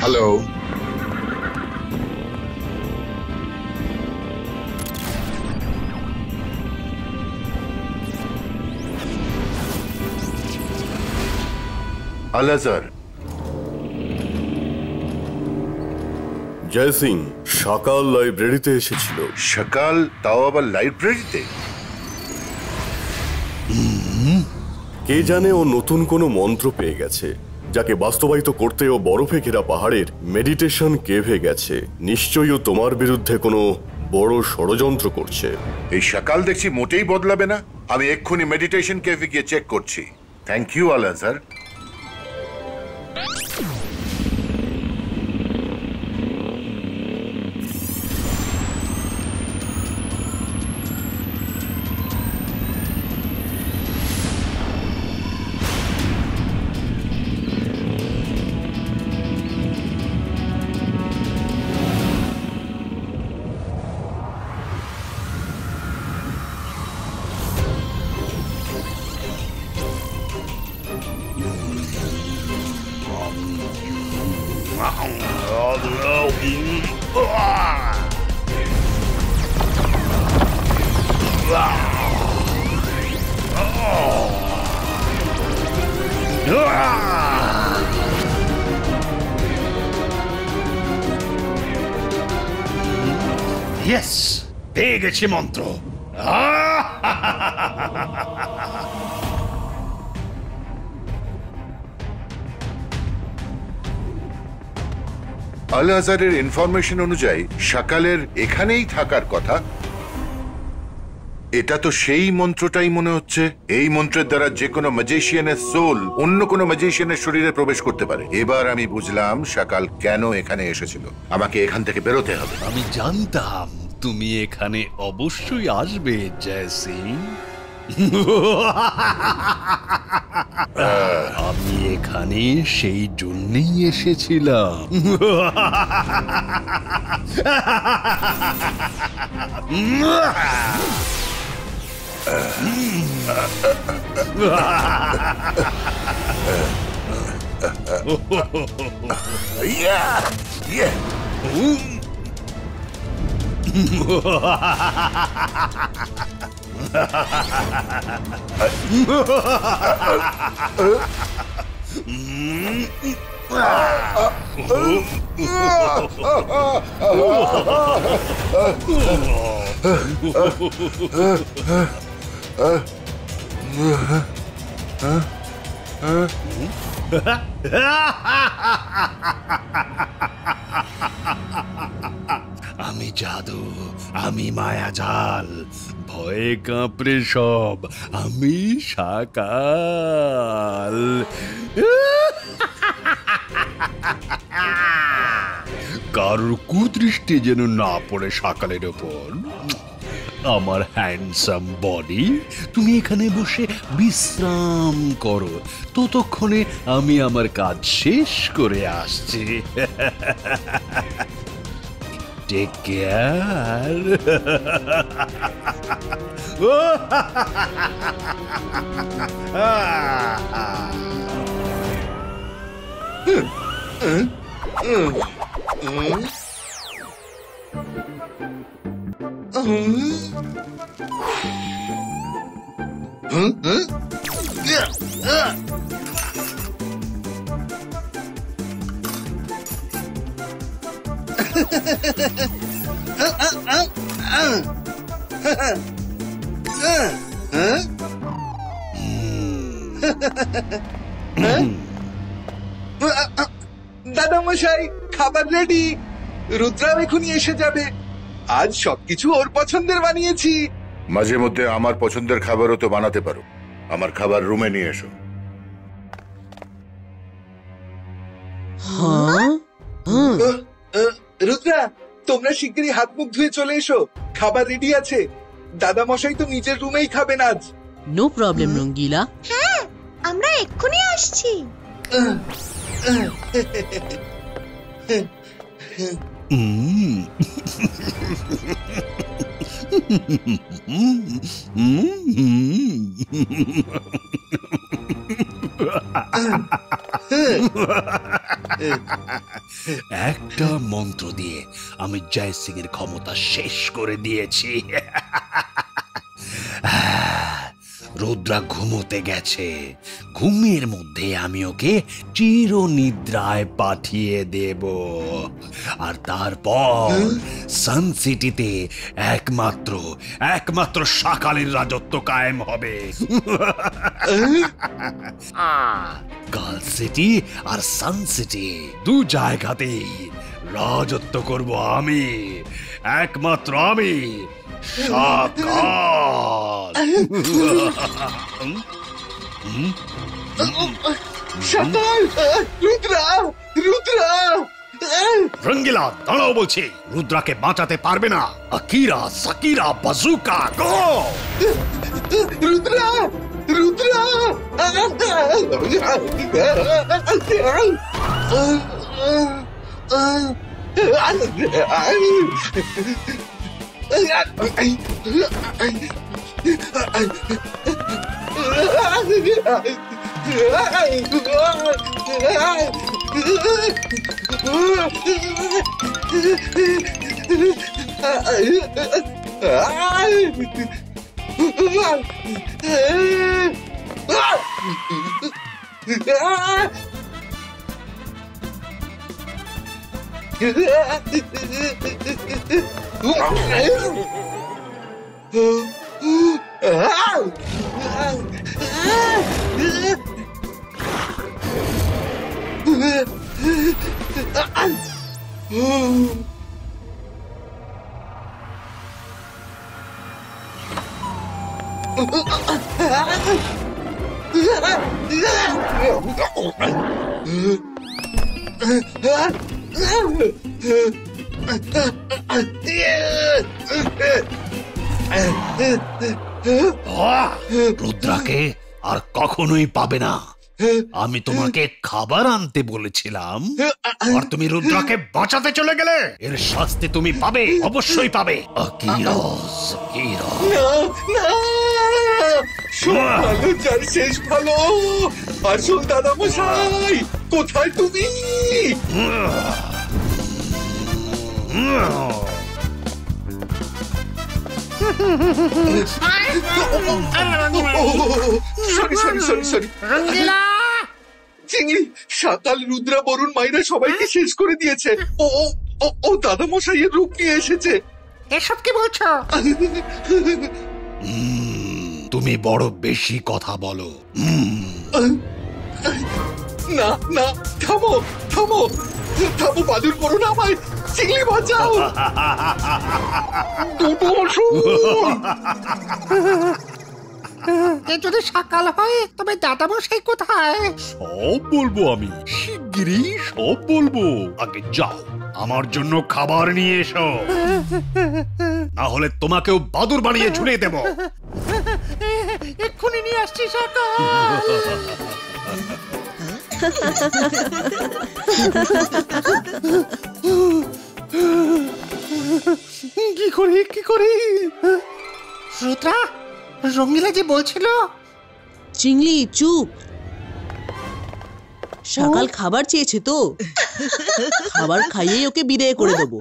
Hello, Al Azhar. জয় সিং সকাল লাইব্রেরিতে এসেছিল। সকাল? তাও আবার লাইব্রেরিতে? কে জানে ও নতুন কোনো মন্ত্র পেয়ে গেছে, যাকে বাস্তবায়িত করতে ও বরফে ঘেরা পাহাড়ের মেডিটেশন কেভে গেছে। নিশ্চয়ই ও তোমার বিরুদ্ধে কোনো বড় ষড়যন্ত্র করছে। এই সকাল দেখছি মোটেই বদলাবে না। আমি এক্ষুনি মেডিটেশন কেভে গিয়ে চেক করছি। Thank you Al Azhar. ইয়েস, পেয়ে গেছি মন্ত্র। আল-আজহারের ইনফরমেশন অনুযায়ী সকালের এখানেই থাকার কথা। এটা তো সেই মন্ত্রটাই মনে হচ্ছে। এই মন্ত্রের দ্বারা যে কোনো ম্যাজিশিয়ানের সোল অন্য কোনো ম্যাজিশিয়ানের শরীরে প্রবেশ করতে পারে। এবার আমি বুঝলাম সকাল কেন এখানে এসেছিল। আমাকে এখান থেকে বেরোতে হবে। আমি জানতাম তুমি এখানে অবশ্যই আসবে জয় সিং। আমি এখানে সেই জন্যই এসেছিলাম। আমি জাদু, আমি মায়াজাল, ভয়ে কাঁপড়ে সব, আমি সকাল। কারোর কুদৃষ্টি যেন না পড়ে সকালের ওপর। আমার হ্যান্ডসাম বডি, তুমি এখানে বসে বিশ্রাম করো, ততক্ষণে আমি আমার কাজ শেষ করে আসছি। Take care. দাদা মশাই, খাবার রেডি। রুদ্রাও এখনই এসে যাবে। আজ সবকিছু ওর পছন্দের বানিয়েছি। মাঝে মধ্যে আমার পছন্দের খাবারও তো বানাতে পারো। আমার খাবার রুমে নিয়ে এসো। রুদ্রা, তোমরা শিগগিরই হাত মুখ ধুয়ে চলে এসো। খাবার রেডি আছে। দাদা মশাই তো নিজের রুমেই খাবেন আজ। নো প্রবলেম রঙ্গিলা। হ্যাঁ, আমরা এক্ষুনি আসছি। একটা মন্ত্র দিয়ে আমি জয় সিং এর ক্ষমতা শেষ করে দিয়েছি। রুদ্রা ঘুমোতে গেছে, ঘুমের মধ্যে আমি ওকে চিরনিদ্রায় পাঠিয়ে দেব, আর তারপর সান সিটিতে একমাত্র শাকালের রাজত্ব কায়েম হবে। গার্ল সিটি আর সান সিটি দু জায়গাতেই রাজত্ব করব আমি, একমাত্র আমি, শাকাল। শাকাল, রুদ্রা, রুদ্রা! রঙ্গিলা, দাঁড়াও বলছি। রুদ্রাকে বাঁচাতে পারবে না। আকিরা, সাকিরা, বাজুকা, গো! রুদ্রা, রুদ্রা! রুদ্রাকে আর কখনোই পাবে না। আমি তোমাকে খাবার আনতে বলেছিলাম, আর তুমি রুদ্রাকে বাঁচাতে চলে গেলে। এর শাস্তি তুমি পাবে, অবশ্যই পাবে। ভালো যার শেষ ভালো। আসল দাদা মশাই, কোথায় তুমি? সরি। চিংড়ি, শাকাল, রুদ্রা, বরুণ, মাইরা সবাইকে শেষ করে দিয়েছে। ও দাদা মশাইয়ের রূপ নিয়ে এসেছে। এসব কি বলছো? তুমি বড় বেশি কথা বলো। না, থামো, বাদুর করো না আমায়। চিংড়ি, বাঁচাও। দুটো অসুর। এ যদি সকাল হয় তবে দাদামশাই কোথায়? সব বলবো আমি, শিগগিরই সব বলবো। আগে যাও, আমার জন্য খাবার নিয়ে এসো, না হলে তোমাকেও বাদুর বানিয়ে ঝুলিয়ে দেব। এক্ষুনি নিয়ে আসছি সকাল। কি করি? রুদ্রা, রঙ্গিলা যে বলছিল। চিংলি, চুপ। সকাল খাবার চেয়েছে তো, খাবার খাইয়েই ওকে বিদায় করে দেবো।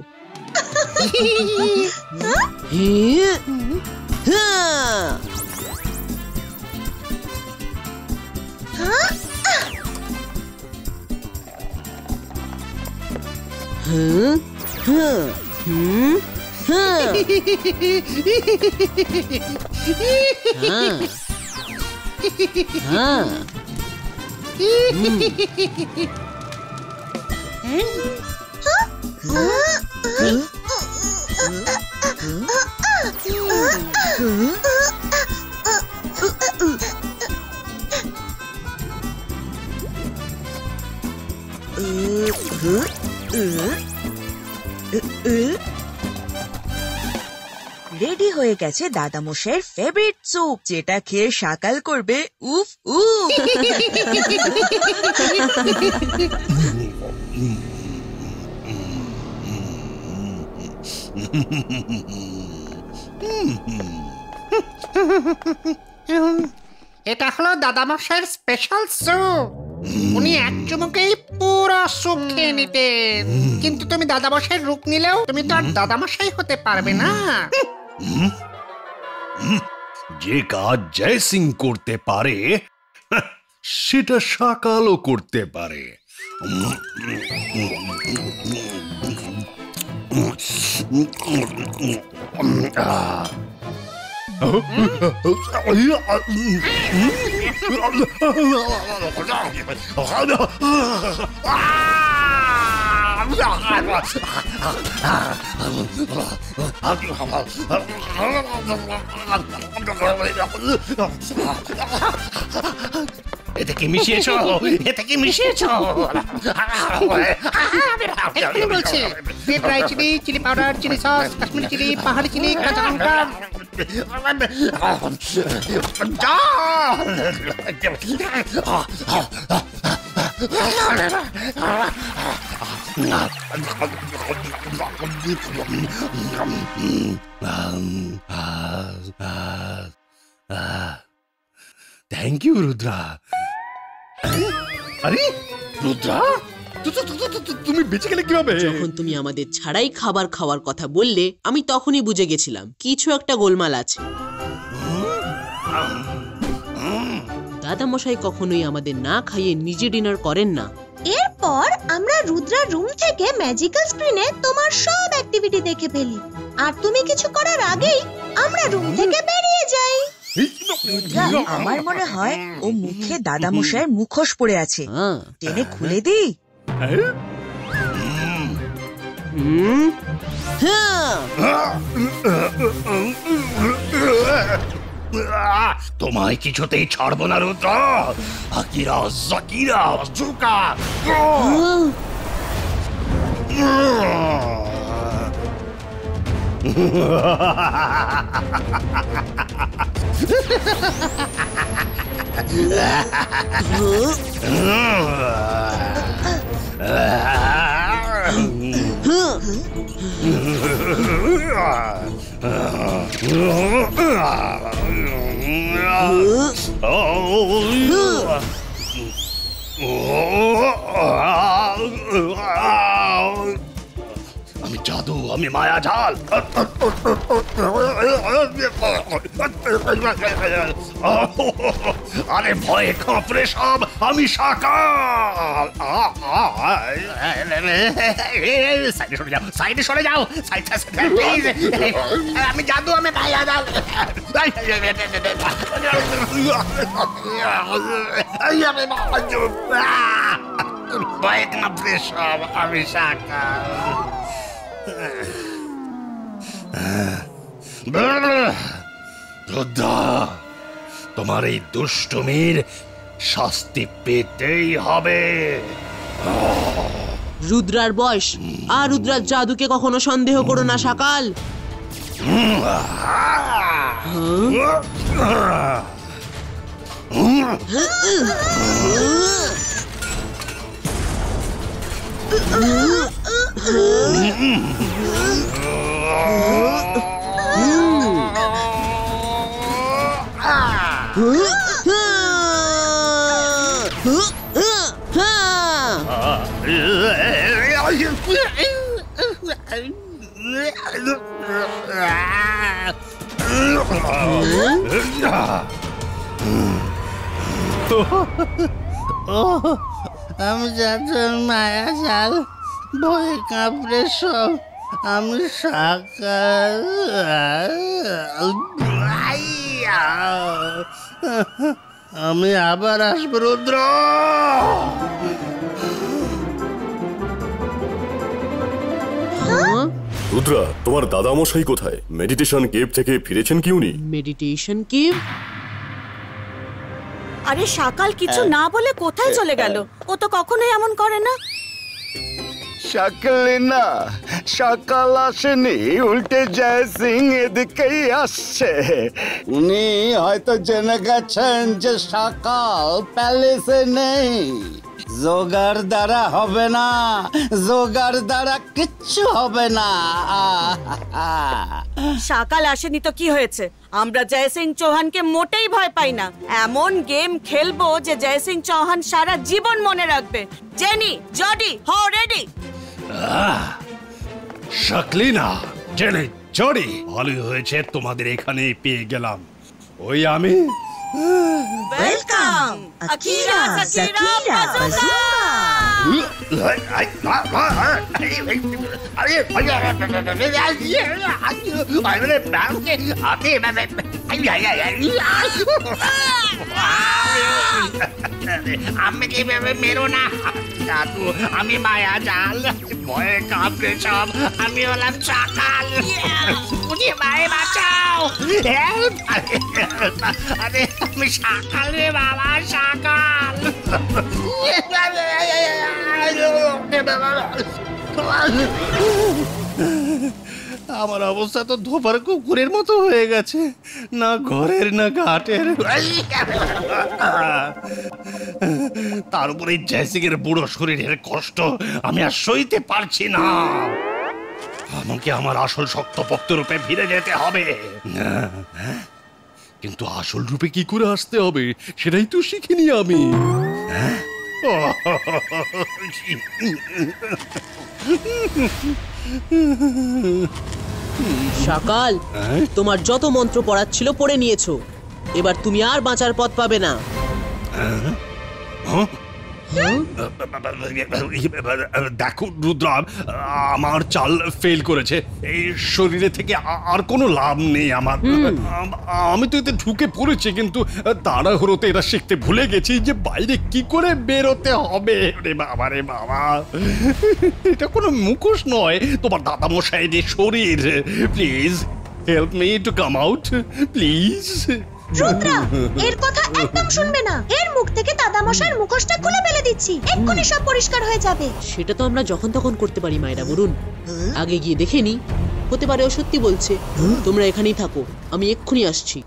রেডি হয়ে গেছে দাদামশাইয়ের ফেভারিট স্যুপ, যেটা খেয়ে শাকাল করবে উফ উফ। এটা হলো দাদামশাইয়ের স্পেশাল স্যুপ। উনি এক চুমুকেই পুরো সুপ খেয়ে নিতেন। কিন্তু তুমি দাদামশাইয়ের রূপ নিলেও তুমি তো আর দাদামশাই হতে পারবে না। যে কাজ জয় সিং করতে পারে সেটা শাকালও করতে পারে। এতে কি মিশিয়েছ? এতে কি মিশিয়েছ? এক্ষুনি বলছি, red dry chilli, chilli powder, chilli sauce, Kashmiri chilli, পাহাড়ি চিলি, কাঁচা লঙ্কা। Thank you Rudra. আরে রুদ্রা, তুমি বেঁচে গেলে কিভাবে? যখন তুমি আমাদের ছাড়াই খাবার খাওয়ার কথা বললে, আমি তখনই বুঝে গেছিলাম কিছু একটা গোলমাল আছে। দাদামশাই কখনোই আমাদের না খাইয়ে নিজে ডিনার করেন না। এরপর আমরা রুদ্রার রুম থেকে ম্যাজিক্যাল স্ক্রিনে তোমার সব অ্যাক্টিভিটি দেখে ফেলি, আর তুমি কিছু করার আগেই আমরা রুম থেকে বেরিয়ে যাই। রুদ্রা, আমার মনে হয় ও মুখে দাদামশাইয়ের মুখোশ পড়ে আছে, টেনে খুলে দিই। তোমায় কিছুতেই ছাড়বো না রুদ্র। আকিরা জাকিরা জুকা। আমি জাদু, আমি মায়া জাল। আরে ভয়ে কাঁপড়ে সব, আমি শাকাল। সাইডে সরে যাও, সাইডে সরে যাও, প্লিজ। আমি জাদু, আমি মায়া জাল। ভয়ে কাঁপড়ে সব, আমি শাকাল। রুদ্রা, তোমার এই দুষ্টুমির শাস্তি পেতেই হবে। রুদ্রার বয়স আর রুদ্রার জাদুকে কখনো সন্দেহ করো না শাকাল। আমি জাদুর মায়া জাল, ভয়ে কাঁপড়ে সব, আমি শাকাল। আমি আবার আসবো রুদ্র। রুদ্রা, তোমার দাদামশাই কোথায়? মেডিটেশন কেভ থেকে ফিরেছেন কি উনি? Meditation cave? আরে শাকাল কিছু না বলে কোথায় চলে গেল? ও তো কখনোই এমন করে না। সকালে না, সকাল আসেনি, উল্টে জয় সিং এদিকেই আসছে। উনি হয়তো জেনে গেছেন যে সকাল প্যালেসে নেই। জোগাড় দ্বারা হবে না, জোগাড় দ্বারা কিচ্ছু হবে না। শাকাল আসেনি তো কি হয়েছে? আমরা জয় সিং চৌহানকে মোটেই ভয় পাই না। এমন গেম খেলবো যে জয় সিং চৌহান সারা জীবন মনে রাখবে। জেনি, জডি, হও রেডি? শাকলিনা, জেনে, জডি, ভালোই হয়েছে তোমাদের এখানে পেয়ে গেলাম। ওই আমি ওয়েলকাম আকিরা, সাকিরা, বাজুকা। আমি কিভাবে মেরো না দাদু, আমি মায়া জাল, ভয়ে কাঁপড়ে সব, আমি হলাম সকাল। মায়ে বাঁচাও, আরে আমি সকাল রে বাবা, সকাল। আমার অবস্থা তো ধোপার কুকুরের মতো হয়ে গেছে, না ঘরের না ঘাটের। তার উপরে জয়সিংয়ের বুড়ো শরীরের কষ্ট আমি আর সইতে পারছি না। আমাকে আমার আসল শক্তপোক্ত রূপে ফিরে যেতে হবে। কিন্তু আসল রূপে কি করে আসতে হবে সেটাই তো শিখিনি আমি। সকাল, তোমার যত মন্ত্র পড়ার ছিল পড়ে নিয়েছো, এবার তুমি আর বাঁচার পথ পাবে না। দেখো রুদ্রা, আমার চাল ফেল করেছে, এই শরীরে থেকে আর কোনো লাভ নেই আমার। আমি তো এতে ঢুকে পড়েছি, কিন্তু তাড়াহুড়োতে এটা শিখতে ভুলে গেছি যে বাইরে কি করে বেরোতে হবে। রে বাবা, রে বাবা, এটা কোনো মুখোশ নয়, তোমার দাদামশাইয়ের শরীর। Please help me to come out, please. Rudra, এর কথা একদম শুনবে না। এর মুখ থেকে দাদামশাইয়ের মুখোশটা খুলে ফেলে দিচ্ছি, এক্ষুনি সব পরিষ্কার হয়ে যাবে। সেটা তো আমরা যখন তখন করতে পারি মায়েরা, বলুন আগে গিয়ে দেখে নি, হতে পারে ও সত্যি বলছে। তোমরা এখানেই থাকো, আমি এক্ষুনি আসছি।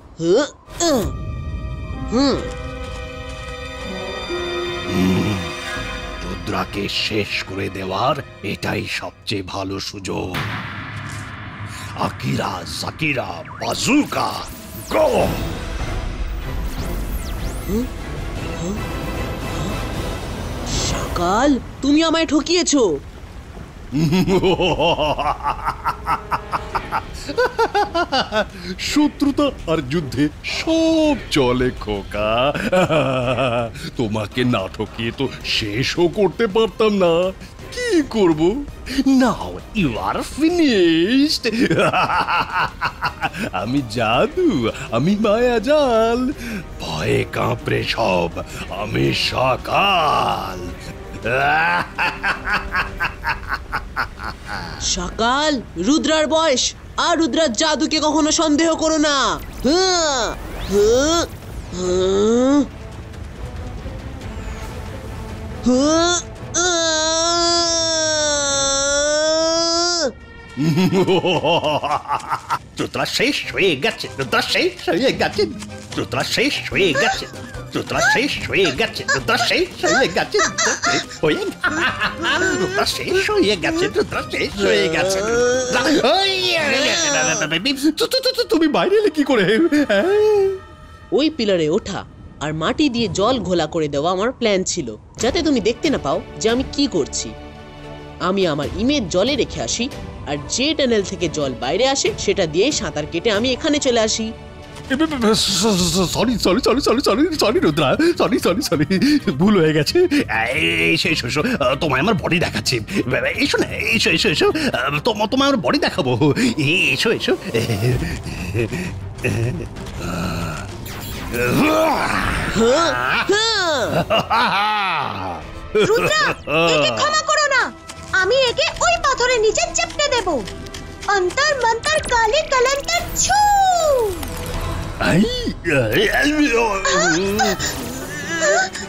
রুদ্রাকে শেষ করে দেওয়ার এটাই সবচেয়ে ভালো সুযোগ। আকিরা, সাকিরা, বাজুকা, গো! সকাল, তুমি আমায় ঠকিয়েছো। শত্রুতা আর যুদ্ধে সব চলে খোকা। তোমাকে না ঠকিয়ে তো শেষও করতে পারতাম না। কি করব? Now you are finished. আমি জাদু, আমি মায়াজাল, ভয়ে কাঁপড়ে সব, আমি সকাল। সকাল, রুদ্রার বয়স আর রুদ্রার জাদুকে কখনো সন্দেহ করো না। রুদ্রা শেষ হয়ে গেছে, রুদ্রা শেষ হয়ে গেছে, রুদ্রা শেষ হয়ে গেছে, রুদ্রা শেষ হয়ে গেছে, রুদ্রা শেষ হয়ে গেছে, রুদ্রা শেষ হয়ে গেছে, রুদ্রা শেষ হয়ে গেছে। তুমি বাইরে এলে কি করে? ওই পিলারে ওঠা আর মাটি দিয়ে জল ঘোলা করে দেওয়া আমার প্ল্যান ছিল, যাতে তুমি দেখতে না পাও যে আমি কি করছি। আমি আমার ইমেজ জলে রেখে আসি, আর যে টানেল থেকে জল বাইরে আসে সেটা দিয়ে সাঁতার কেটে আমি এখানে চলে আসি। Sorry sorry sorry sorry sorry sorry Rudra, sorry sorry sorry, ভুল হয়ে গেছে। এসো এসো এসো, তোমায় আমার বডি দেখাচ্ছি। এসো না, এসো এসো এসো, তোমায় আমার বডি দেখাবো। এসো এসো। রুদ্রা, একে ক্ষমা করো না, আমি একে ওই পাথরের নিচে চেপটে দেব। অন্তর মন্তর কালে কলন্তর ছু।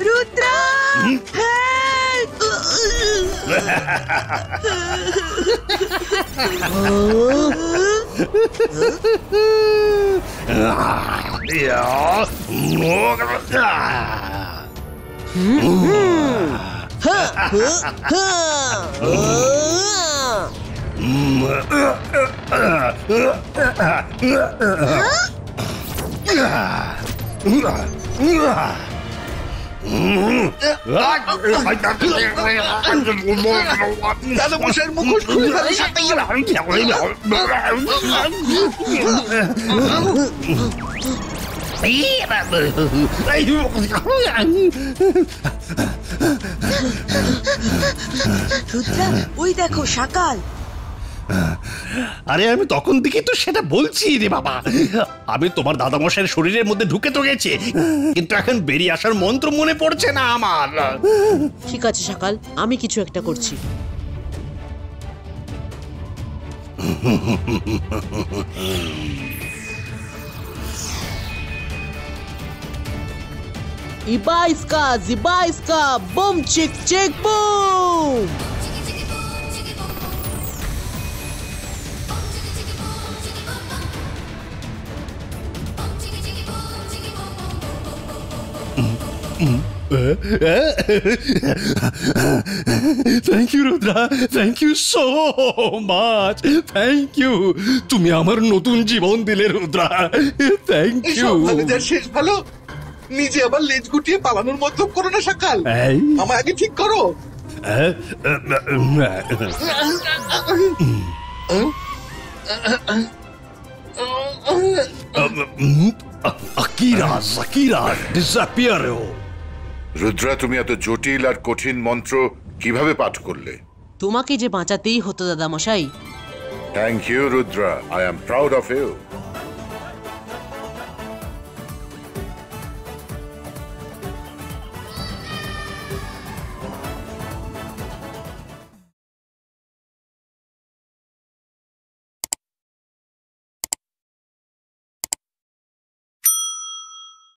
রুদ্রা, দাদা মশাইয়ের মুখোশ খুলে ফেলো। রুদ্রা, ওই দেখো শাকাল। আরে আমি তখন থেকে তো সেটা বলছি রে বাবা, আমি তোমার দাদামশাইয়ের শরীরের মধ্যে ঢুকে তো গেছি, কিন্তু এখন বেরিয়ে আসার মন্ত্র মনে পড়ছে না আমার। ঠিক আছে শাকাল, আমি কিছু একটা করছি। Ibaiska, Zibaiska, boom, chick, chick, boom! Thank you Rudra, thank you so much, thank you. তুমি আমার নতুন জীবন দিলে রুদ্রা, থ্যাংক ইউ। ভালো যার শেষ ভালো। নিজে আবার লেজ গুটিয়ে পালানোর মতলব করো না শাকাল, আমায় আগে ঠিক করো। Akira, Akira, disappear. রুদ্রা, তুমি এত জটিল আর কঠিন মন্ত্র কিভাবে পাঠ করলে? তোমাকে যে বাঁচাতেই হতো দাদা মশাই। Thank you Rudra, I am proud of you.